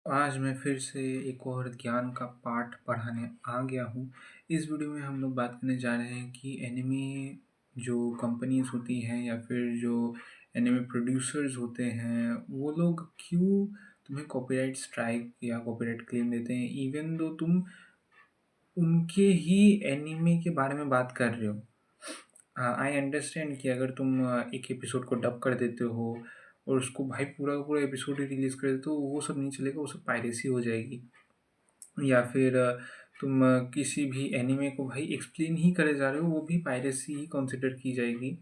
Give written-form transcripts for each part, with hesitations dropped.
आज मैं फिर से एक और ज्ञान का पाठ पढ़ाने आ गया हूँ। इस वीडियो में हम लोग बात करने जा रहे हैं कि एनिमे जो कंपनीज़ होती हैं या फिर जो एनिमे प्रोड्यूसर्स होते हैं, वो लोग क्यों तुम्हें कॉपीराइट स्ट्राइक या कॉपीराइट क्लेम देते हैं, इवन दो तुम उनके ही एनिमे के बारे में बात कर रहे हो। आई अंडरस्टैंड कि अगर तुम एक एपिसोड को डब कर देते हो और उसको भाई पूरा का पूरा एपिसोड ही रिलीज़ कर देते हो, वो सब नहीं चलेगा, वो सब पायरेसी हो जाएगी। या फिर तुम किसी भी एनीमे को भाई एक्सप्लेन ही करे जा रहे हो, वो भी पायरेसी ही कंसिडर की जाएगी।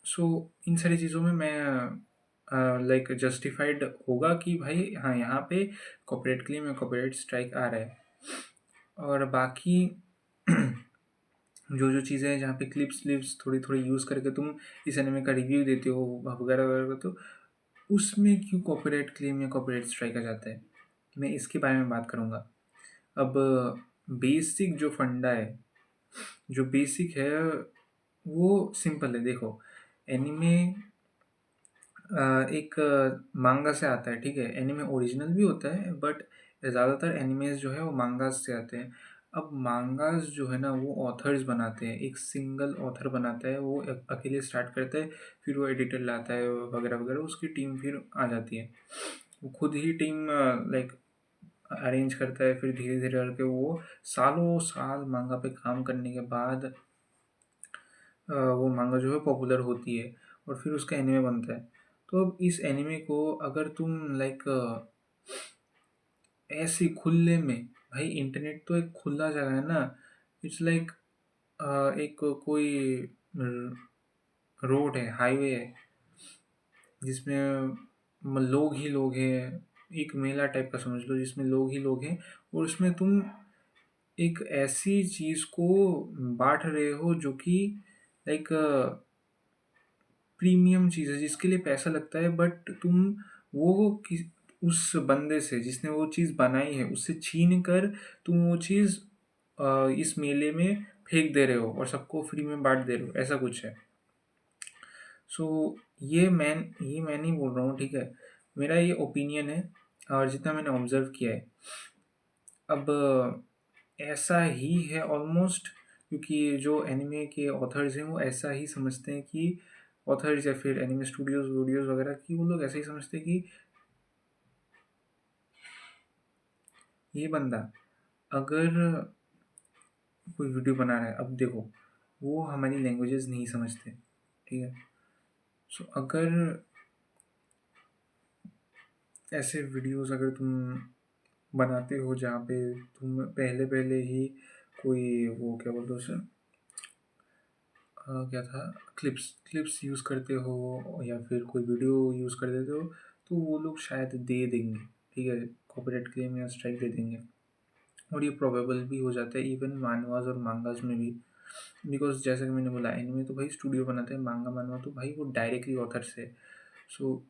सो इन सारी चीज़ों में मैं लाइक जस्टिफाइड होगा कि भाई हाँ, यहाँ पे कॉपीराइट क्लेम या कॉपीराइट स्ट्राइक आ रहा है। और बाकी जो चीज़ें हैं जहाँ पे क्लिप्स थोड़ी-थोड़ी यूज़ करके तुम इस एनीमे का रिव्यू देते हो वगैरह-वगैरह, तो उसमें क्यों कॉपीराइट क्लेम या कॉपीराइट स्ट्राइक आ जाता है? मैं इसके बारे में बात करूँगा। अब बेसिक जो फंडा है, जो बेसिक है, वो सिंपल है। देखो, एनीमे एक मांगा से आता है, ठीक है? एनीमे ओरिजिनल भी होता है, बट ज़्यादातर एनिमेज़ जो है वो मांगास से आते हैं। अब मांगास जो है ना, वो ऑथर्स बनाते हैं, एक सिंगल ऑथर बनाता है, वो अकेले स्टार्ट करता है, फिर वो एडिटर लाता है वगैरह-वगैरह, उसकी टीम फिर आ जाती है। वो खुद ही टीम लाइक अरेंज करता है, फिर धीरे-धीरे करके वो सालों साल मांगा पे काम करने के बाद वो मांगा जो है पॉपुलर होती है और फिर उसका एनीमे बनता है। तो अब इस एनीमे को अगर तुम लाइक ऐसे खुले में, भाई इंटरनेट तो एक खुला जगह है ना, इट्स लाइक एक कोई रोड है, हाईवे है, जिसमें लोग ही लोग हैं, एक मेला टाइप का समझ लो जिसमें लोग ही लोग हैं, और उसमें तुम एक ऐसी चीज़ को बाँट रहे हो जो कि लाइक प्रीमियम चीज़ है जिसके लिए पैसा लगता है, बट तुम वो किस उस बंदे से जिसने वो चीज़ बनाई है उससे छीन कर तुम वो चीज़ इस मेले में फेंक दे रहे हो और सबको फ्री में बाँट दे रहे हो, ऐसा कुछ है। सो ये मैं नहीं बोल रहा हूँ, ठीक है? मेरा ये ओपिनियन है और जितना मैंने ऑब्ज़र्व किया है। अब ऐसा ही है ऑलमोस्ट, क्योंकि जो एनिमे के ऑथर्स हैं वो ऐसा ही समझते हैं कि ऑथर्स या फिर एनिमे स्टूडियोज़ वूडियोज़ वगैरह की वो लोग ऐसा ही समझते हैं कि ये बंदा अगर कोई वीडियो बना रहा है, अब देखो, वो हमारी लैंग्वेजेस नहीं समझते, ठीक है? सो अगर ऐसे वीडियोज़ अगर तुम बनाते हो जहाँ पे तुम पहले-पहले ही कोई वो क्या बोलते हैं उसे, क्या था, क्लिप्स क्लिप्स यूज़ करते हो या फिर कोई वीडियो यूज़ कर देते हो, तो वो लोग शायद दे देंगे, ठीक है? कॉपीराइट क्लेम या स्ट्राइक दे देंगे। और ये प्रोबेबल भी हो जाता है इवन मानवास और मांगास में भी, बिकॉज़ जैसा कि मैंने बोला, एनीमे तो भाई स्टूडियो बनाते हैं, मांगा मानवा तो भाई वो डायरेक्टली ऑथर से। सो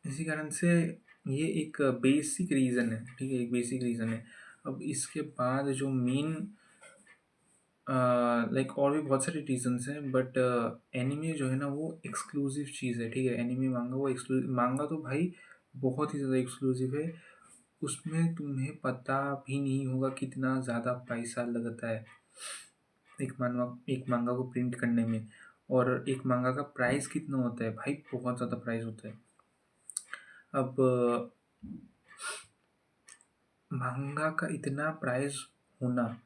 इसी कारण से ये एक बेसिक रीज़न है, ठीक है? एक बेसिक रीज़न है। अब इसके बाद जो मेन लाइक और भी बहुत सारे रीज़न्स हैं, बट एनीमे जो है ना वो एक्सक्लूसिव चीज़ है, ठीक है? एनीमे मांगा वो मांगा तो भाई बहुत ही ज़्यादा एक्सक्लूसिव है। उसमें तुम्हें पता भी नहीं होगा कितना ज़्यादा पैसा लगता है एक मांगा को प्रिंट करने में, और एक मांगा का प्राइस कितना होता है भाई, बहुत ज़्यादा प्राइस होता है। अब महँगा का इतना प्राइस होना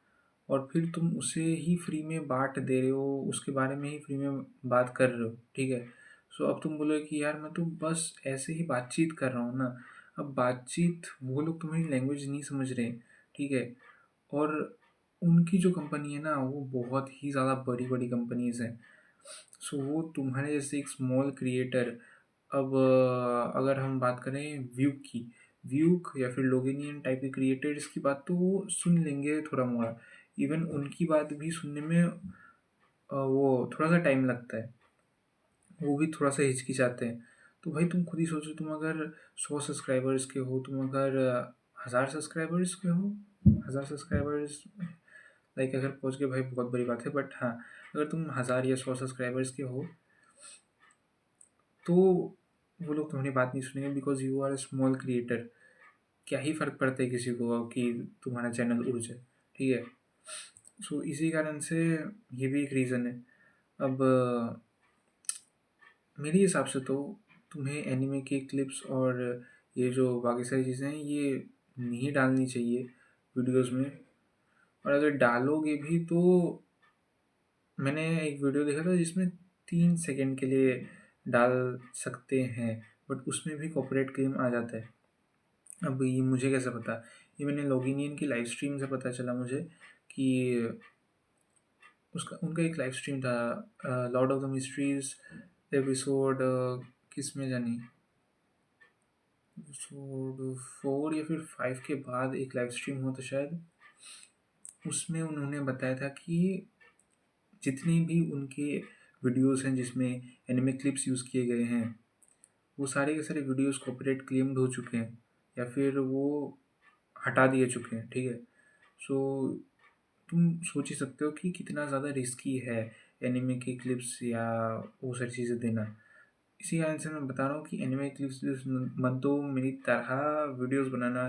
और फिर तुम उसे ही फ्री में बाँट दे रहे हो, उसके बारे में ही फ्री में बात कर रहे हो, ठीक है? सो अब तुम बोलोगे कि यार मैं तो बस ऐसे ही बातचीत कर रहा हूँ ना। अब बातचीत, वो लोग तुम्हारी लैंग्वेज नहीं समझ रहे, ठीक है? और उनकी जो कंपनी है ना वो बहुत ही ज़्यादा बड़ी-बड़ी कंपनीज़ हैं। सो वो तुम्हारे जैसे एक स्मॉल क्रिएटर, अब अगर हम बात करें व्यूक की, व्यूक या फिर लोगेनियन टाइप के क्रिएटर्स की बात, तो वो सुन लेंगे थोड़ा-मोड़ा। इवन उनकी बात भी सुनने में वो थोड़ा-सा टाइम लगता है। वो भी थोड़ा-सा हिचकिचाते हैं। तो भाई तुम खुद ही सोचो, तुम अगर 100 सब्सक्राइबर्स के हो, तुम अगर 1000 सब्सक्राइबर्स के हो, 1000 सब्सक्राइबर्स लाइक अगर पहुँच गए भाई बहुत बड़ी बात है, बट हाँ, अगर तुम 1000 या 100 सब्सक्राइबर्स के हो, तो वो लोग तुम्हारी बात नहीं सुनेंगे because you are a small creator. क्या ही फ़र्क पड़ता है किसी को कि तुम्हारा चैनल उड़ जाए, ठीक है? सो इसी कारण से ये भी एक रीज़न है। अब मेरे हिसाब से तो तुम्हें एनिमे के क्लिप्स और ये जो बाकी सारी चीज़ें हैं, ये नहीं डालनी चाहिए वीडियोज़ में। और अगर डालोगे भी तो मैंने एक वीडियो देखा था जिसमें 3 सेकंड के लिए डाल सकते हैं, बट उसमें भी कॉपीराइट क्लेम आ जाता है। अब ये मुझे कैसे पता? ये मैंने लॉगिनियन की लाइव स्ट्रीम से पता चला मुझे कि उसका उनका एक लाइव स्ट्रीम था, Lord of the mysteries episode किस में जानी, एपिसोड 4 या फिर 5 के बाद एक लाइव स्ट्रीम हुआ था शायद। उसमें उन्होंने बताया था कि जितनी भी उनके वीडियोज़ हैं जिसमें एनिमे क्लिप्स यूज़ किए गए हैं, वो सारे के सारे वीडियोज़ कॉपीराइट क्लेम्ड हो चुके हैं या फिर वो हटा दिए चुके हैं, ठीक है? सो तुम सोच ही सकते हो कि कितना ज़्यादा रिस्की है एनिमे की क्लिप्स या वो सारी चीज़ें देना। इसी कारण से मैं बता रहा हूँ कि एनिमे क्लिप्स मत दो, मेरी तरह वीडियोज़ बनाना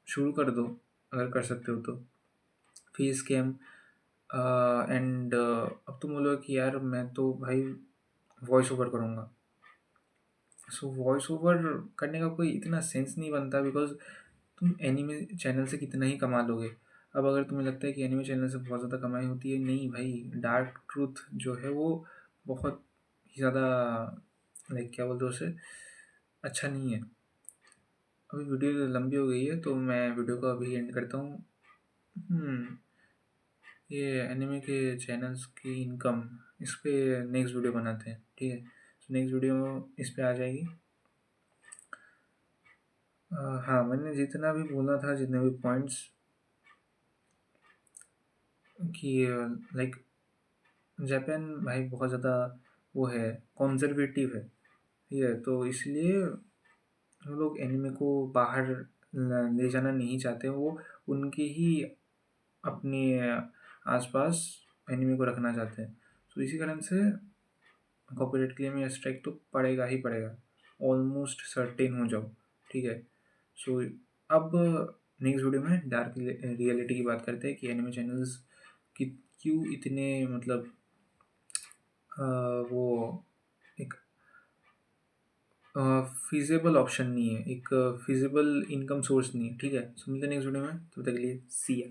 शुरू कर दो, अगर कर सकते हो तो। फेस कैम एंड अब तुम बोलोगे कि यार मैं तो भाई वॉइस ओवर करूँगा। सो वॉइस ओवर करने का कोई इतना सेंस नहीं बनता, बिकॉज़ तुम एनिमे चैनल से कितना ही कमा लोगे। अब अगर तुम्हें लगता है कि एनिमे चैनल से बहुत ज़्यादा कमाई होती है, नहीं भाई, डार्क ट्रुथ जो है वो बहुत ही ज़्यादा, लाइक क्या बोलते हैं उसे, अच्छा नहीं है। अभी वीडियो लंबी हो गई है तो मैं वीडियो को अभी एंड करता हूँ। ये एनिमे के चैनल्स की इनकम, इस पे नेक्स्ट वीडियो बनाते हैं, ठीक है? तो नेक्स्ट वीडियो इस पे आ जाएगी। हाँ, मैंने जितना भी बोला था, जितने भी पॉइंट्स कि लाइक जापान भाई बहुत ज़्यादा वो है, कंज़र्वेटिव है, ठीक है? तो इसलिए वो लोग एनिमे को बाहर ले जाना नहीं चाहते, वो उनके ही अपने आसपास एनिमे को रखना चाहते हैं। तो इसी कारण से कॉपीराइट क्लेम या स्ट्राइक तो पड़ेगा ही पड़ेगा, ऑलमोस्ट सर्टेन हो जाओ, ठीक है? सो अब नेक्स्ट वीडियो में डार्क रियलिटी की बात करते हैं कि एनिमे चैनल्स कि क्यों इतने मतलब वो एक फिज़िबल ऑप्शन नहीं है, एक फिज़िबल इनकम सोर्स नहीं है, ठीक है? सो मिलते हैं नेक्स्ट वीडियो में, तब तक के लिए सी या।